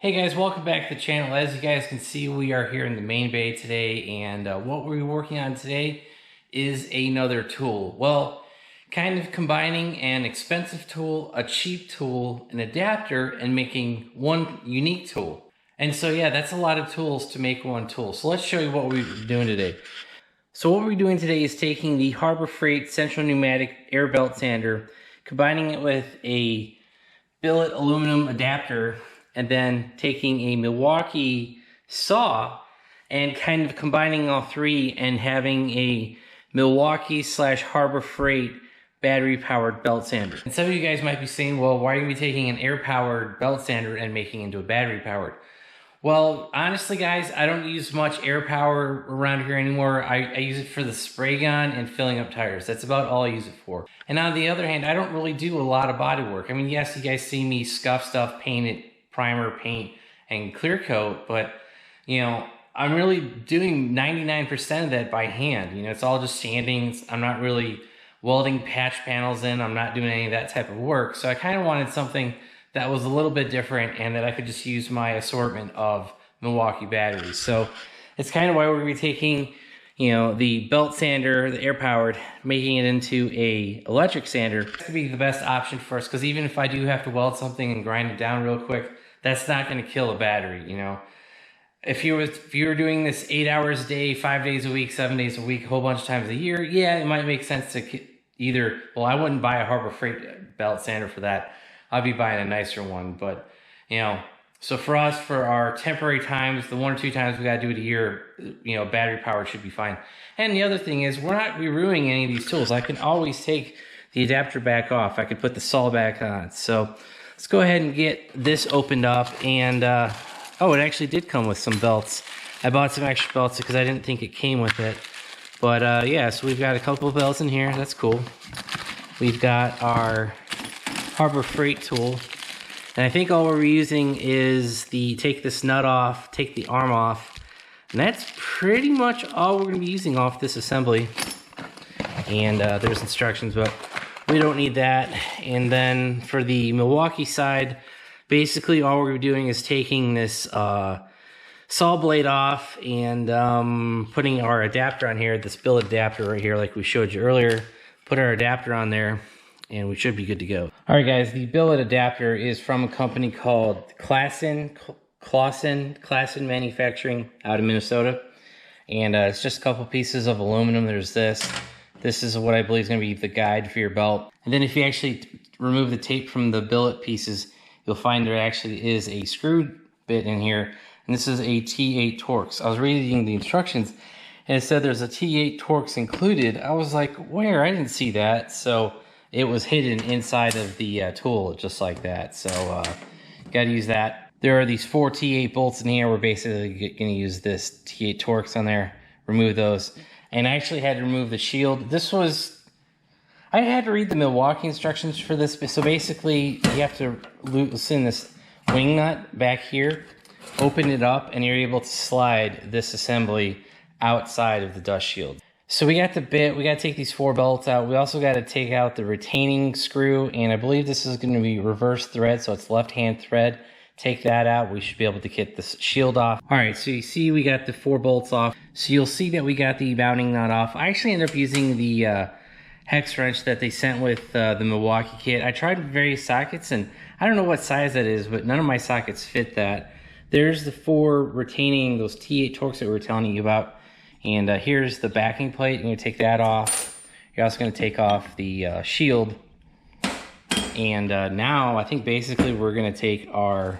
Hey guys, welcome back to the channel. As you guys can see, we are here in the main bay today, and what we're working on today is another tool. Well, kind of combining an expensive tool, a cheap tool, an adapter, and making one unique tool. And so yeah, that's a lot of tools to make one tool. So let's show you what we're doing today. So what we're doing today is taking the Harbor Freight Central Pneumatic Air Belt Sander, combining it with a billet aluminum adapter, and then taking a Milwaukee saw and kind of combining all three and having a Milwaukee / Harbor Freight battery powered belt sander. And some of you guys might be saying, well, why are you taking an air powered belt sander and making it into a battery powered? Well, honestly guys, I don't use much air power around here anymore. I use it for the spray gun and filling up tires. That's about all I use it for. And on the other hand, I don't really do a lot of body work. I mean, yes, you guys see me scuff stuff, paint it, primer, paint, and clear coat, but you know, I'm really doing 99% of that by hand. You know, it's all just sanding. I'm not really welding patch panels in. I'm not doing any of that type of work. So I kind of wanted something that was a little bit different and that I could just use my assortment of Milwaukee batteries. So it's kind of why we're going to be taking, you know, the belt sander, the air powered, making it into a electric sander. That could be the best option for us, because even if I do have to weld something and grind it down real quick, that's not going to kill a battery. You know, if you were doing this 8 hours a day, 5 days a week, 7 days a week, a whole bunch of times a year, yeah, it might make sense to either, well, I wouldn't buy a Harbor Freight belt sander for that. I'd be buying a nicer one. But you know, so for us, for our temporary times, the 1 or 2 times we got to do it a year, you know, battery powered should be fine. And the other thing is, we're not reruining any of these tools. I can always take the adapter back off. I could put the saw back on. So let's go ahead and get this opened up. And oh, it actually did come with some belts. I bought some extra belts because I didn't think it came with it. But yeah, so we've got a couple of belts in here. That's cool. We've got our Harbor Freight tool. And I think all we're using is take this nut off, take the arm off. And that's pretty much all we're going to be using off this assembly. And there's instructions, but we don't need that. And then for the Milwaukee side, basically all we're doing is taking this saw blade off and putting our adapter on here, this billet adapter right here like we showed you earlier. Put our adapter on there, and we should be good to go. All right, guys, the billet adapter is from a company called Clausen Manufacturing out of Minnesota. And it's just a couple pieces of aluminum. There's this. This is what I believe is going to be the guide for your belt. And then if you actually remove the tape from the billet pieces, you'll find there actually is a screw bit in here. And this is a T8 Torx. I was reading the instructions, and it said there's a T8 Torx included. I was like, where? I didn't see that. So it was hidden inside of the tool, just like that. So got to use that. There are these 4 T8 bolts in here. We're basically going to use this T8 Torx on there. Remove those. And I actually had to remove the shield. I had to read the Milwaukee instructions for this. So basically, you have to loosen this wing nut back here, open it up, and you're able to slide this assembly outside of the dust shield. So we got the bit, we got to take these 4 bolts out. We also got to take out the retaining screw, and I believe this is going to be reverse thread, so it's left-hand thread. Take that out. We should be able to get this shield off. All right, so you see we got the 4 bolts off. So you'll see that we got the mounting nut off. I actually ended up using the hex wrench that they sent with the Milwaukee kit. I tried various sockets, and I don't know what size that is, but none of my sockets fit that. There's the 4 retaining, those T8 Torx that we were telling you about. And here's the backing plate. You're going to take that off. You're also going to take off the shield. And now I think basically we're going to take our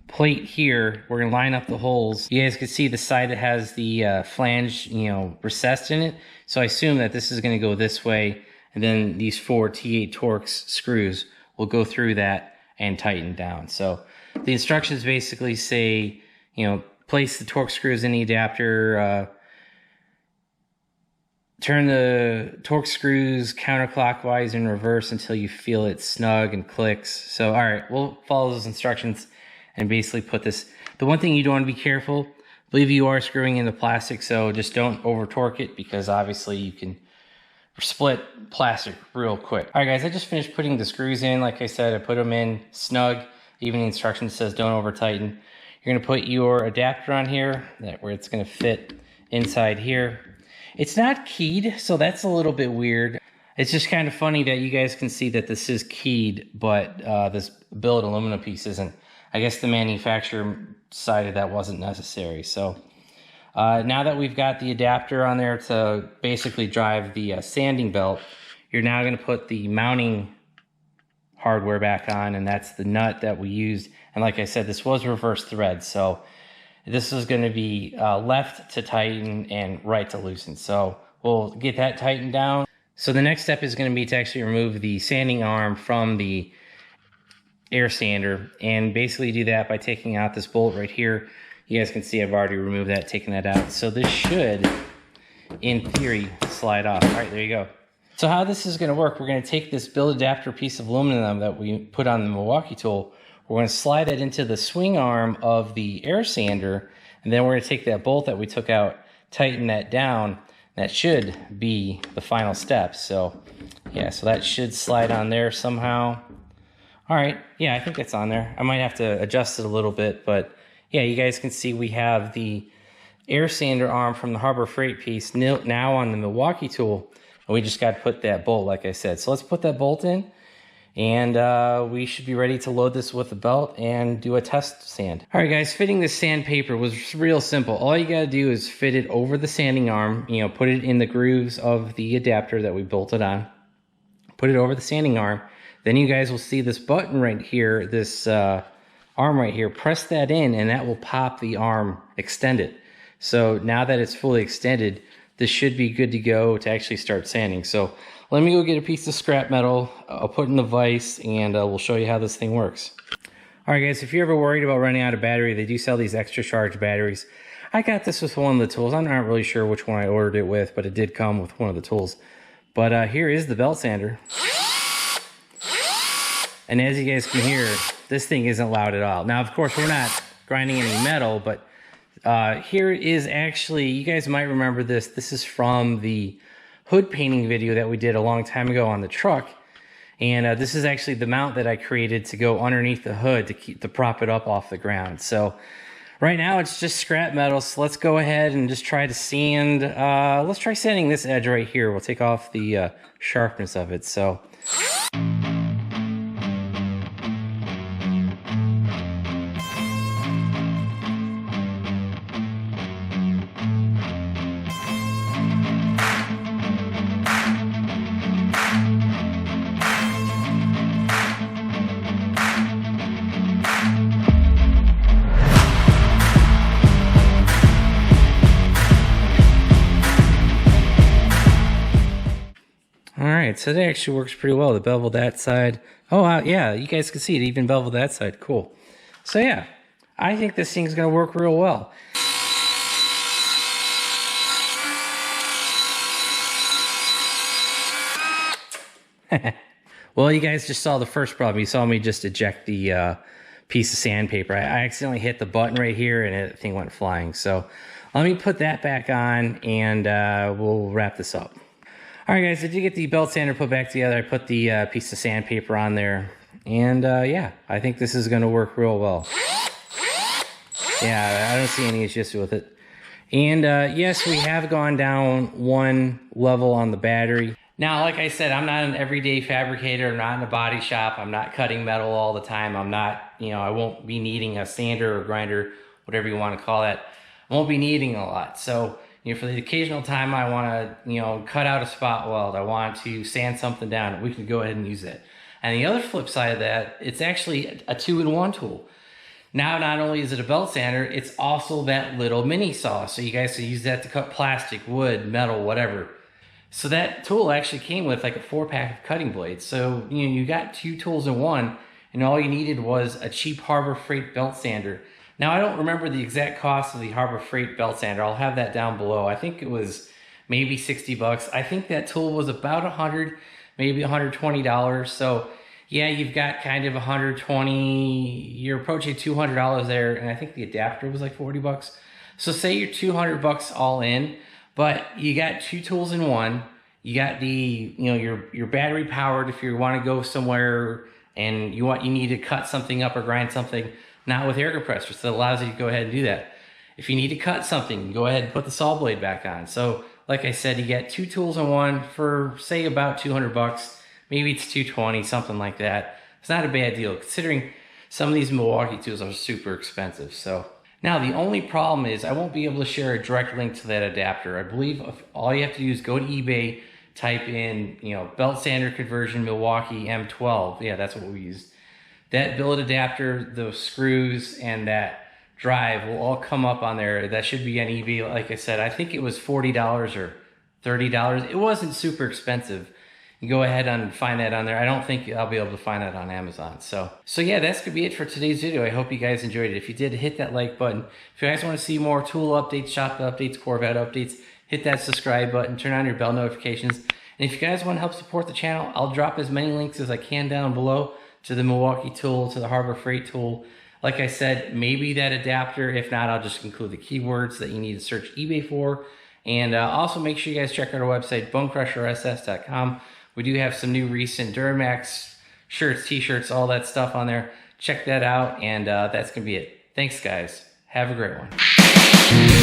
plate here. We're going to line up the holes. You guys can see the side that has the flange, you know, recessed in it. So I assume that this is going to go this way. And then these 4 T8 Torx screws will go through that and tighten down. So the instructions basically say, you know, place the Torx screws in the adapter, turn the Torx screws counterclockwise in reverse until you feel it snug and clicks. So, all right, we'll follow those instructions and basically put this. The one thing you don't want to be careful, I believe you are screwing in the plastic, so just don't over torque it, because obviously you can split plastic real quick. All right, guys, I just finished putting the screws in. Like I said, I put them in snug. Even the instruction says don't over tighten. You're gonna put your adapter on here, where it's gonna fit inside here. It's not keyed, so that's a little bit weird. It's just kind of funny that you guys can see that this is keyed, but this billet aluminum piece isn't. I guess the manufacturer decided that wasn't necessary. So now that we've got the adapter on there to basically drive the sanding belt, you're now going to put the mounting hardware back on, and that's the nut that we used. And like I said, this was reverse thread, so this is going to be left to tighten and right to loosen. So we'll get that tightened down. So the next step is going to be to actually remove the sanding arm from the air sander, and basically do that by taking out this bolt right here. You guys can see I've already removed that, taken that out. So this should, in theory, slide off. All right, there you go. So how this is going to work, we're going to take this billet adapter piece of aluminum that we put on the Milwaukee tool. We're going to slide it into the swing arm of the air sander, and then we're going to take that bolt that we took out, tighten that down. That should be the final step. So yeah, so that should slide on there somehow. All right, yeah, I think it's on there. I might have to adjust it a little bit, but yeah, you guys can see we have the air sander arm from the Harbor Freight piece now on the Milwaukee tool, and we just got to put that bolt, like I said. So let's put that bolt in, and we should be ready to load this with the belt and do a test sand. All right, guys, fitting the sandpaper was real simple. All you got to do is fit it over the sanding arm, you know, put it in the grooves of the adapter that we bolted on, put it over the sanding arm. Then you guys will see this button right here, this arm right here. Press that in, and that will pop the arm extended. So now that it's fully extended, this should be good to go to actually start sanding. So let me go get a piece of scrap metal. I'll put in the vise, and we'll show you how this thing works. All right, guys, if you're ever worried about running out of battery, they do sell these extra charge batteries. I got this with one of the tools. I'm not really sure which one I ordered it with, but it did come with one of the tools. But here is the belt sander. And as you guys can hear, this thing isn't loud at all. Now, of course, we're not grinding any metal, but here is actually, you guys might remember this. This is from the hood painting video that we did a long time ago on the truck. And this is actually the mount that I created to go underneath the hood to prop it up off the ground. So right now it's just scrap metal. So let's go ahead and just try to sand. Let's try sanding this edge right here. We'll take off the sharpness of it. So. Alright, so that actually works pretty well. The bevel that side. Oh, yeah, you guys can see it even beveled that side. Cool. So yeah, I think this thing's going to work real well. Well, you guys just saw the first problem. You saw me just eject the piece of sandpaper. I accidentally hit the button right here, and the thing went flying. So let me put that back on, and we'll wrap this up. All right, guys, I did get the belt sander put back together. I put the piece of sandpaper on there, and yeah, I think this is going to work real well. Yeah, I don't see any issues with it. And yes, we have gone down one level on the battery. Now, like I said, I'm not an everyday fabricator. I'm not in a body shop. I'm not cutting metal all the time. I'm not, you know, I won't be needing a sander or grinder, whatever you want to call that. I won't be needing a lot. So, you know, for the occasional time I want to, you know, cut out a spot weld, I want to sand something down, we can go ahead and use it. And the other flip side of that, it's actually a 2-in-1 tool. Now, not only is it a belt sander, it's also that little mini saw. So you guys can use that to cut plastic, wood, metal, whatever. So that tool actually came with like a 4-pack of cutting blades. So, you know, you got 2 tools in one, and all you needed was a cheap Harbor Freight belt sander. Now, I don't remember the exact cost of the Harbor Freight belt sander. I'll have that down below. I think it was maybe 60 bucks. I think that tool was about 100, maybe $120. So yeah, you've got kind of 120, you're approaching $200 there. And I think the adapter was like 40 bucks. So say you're 200 bucks all in, but you got 2 tools in one. You got the, you know, your battery powered if you want to go somewhere and you need to cut something up or grind something, not with air compressors, so it allows you to go ahead and do that. If you need to cut something, go ahead and put the saw blade back on. So like I said, you get 2 tools in one for say about 200 bucks. Maybe it's 220, something like that. It's not a bad deal considering some of these Milwaukee tools are super expensive. So now the only problem is I won't be able to share a direct link to that adapter. I believe all you have to do is go to eBay, type in, belt sander conversion Milwaukee M12. Yeah, that's what we used. That billet adapter, those screws, and that drive will all come up on there. That should be on eBay. Like I said, I think it was $40 or $30. It wasn't super expensive. You go ahead and find that on there. I don't think I'll be able to find that on Amazon. So yeah, that's gonna be it for today's video. I hope you guys enjoyed it. If you did, hit that like button. If you guys want to see more tool updates, shop updates, Corvette updates, hit that subscribe button, turn on your bell notifications. And if you guys want to help support the channel, I'll drop as many links as I can down below to the Milwaukee tool, to the Harbor Freight tool. Like I said, maybe that adapter. If not, I'll just include the keywords that you need to search eBay for. And also make sure you guys check out our website, BonecrrusherSS.com. We do have some new recent Duramax shirts, t-shirts, all that stuff on there. Check that out, and that's going to be it. Thanks, guys. Have a great one.